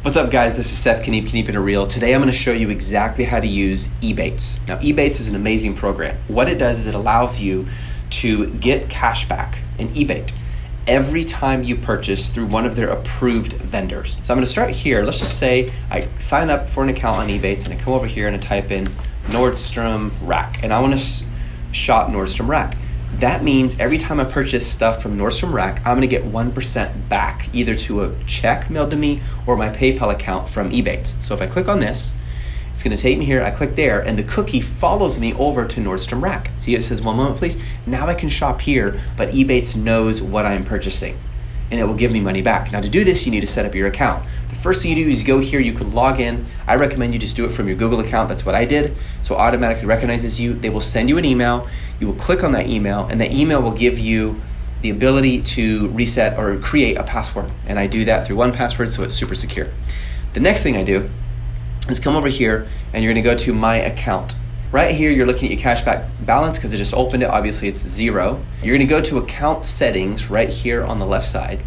What's up, guys? This is Seth Keeping It Real. Today I'm going to show you exactly how to use Ebates. Now, Ebates is an amazing program. What it does is it allows you to get cash back in Ebate every time you purchase through one of their approved vendors. So I'm going to start here. Let's just say I sign up for an account on Ebates and I come over here and I type in Nordstrom Rack, and I want to shop Nordstrom Rack. That means every time I purchase stuff from Nordstrom Rack, I'm gonna get 1% back, either to a check mailed to me or my PayPal account from Ebates. So if I click on this, it's gonna take me here, I click there, and the cookie follows me over to Nordstrom Rack. See, it says, one moment please. Now I can shop here, but Ebates knows what I'm purchasing, and it will give me money back. Now to do this, you need to set up your account. The first thing you do is go here, you can log in. I recommend you just do it from your Google account. That's what I did. So it automatically recognizes you. They will send you an email. You will click on that email, and that email will give you the ability to reset or create a password. And I do that through 1Password, so it's super secure. The next thing I do is come over here, and you're gonna go to My Account. Right here, you're looking at your cashback balance because I just opened it. Obviously, it's 0. You're gonna go to Account Settings right here on the left side,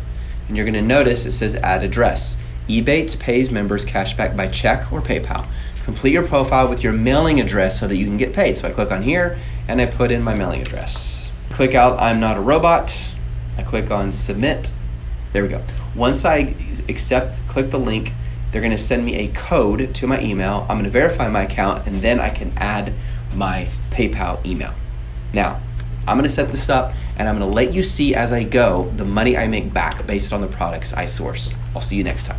and you're gonna notice it says Add Address. Ebates pays members cashback by check or PayPal. Complete your profile with your mailing address so that you can get paid. So I click on here and I put in my mailing address. Click out I'm not a robot. I click on Submit. There we go. Once I click the link, they're gonna send me a code to my email. I'm gonna verify my account, and then I can add my PayPal email. Now, I'm gonna set this up, and I'm gonna let you see as I go the money I make back based on the products I source. I'll see you next time.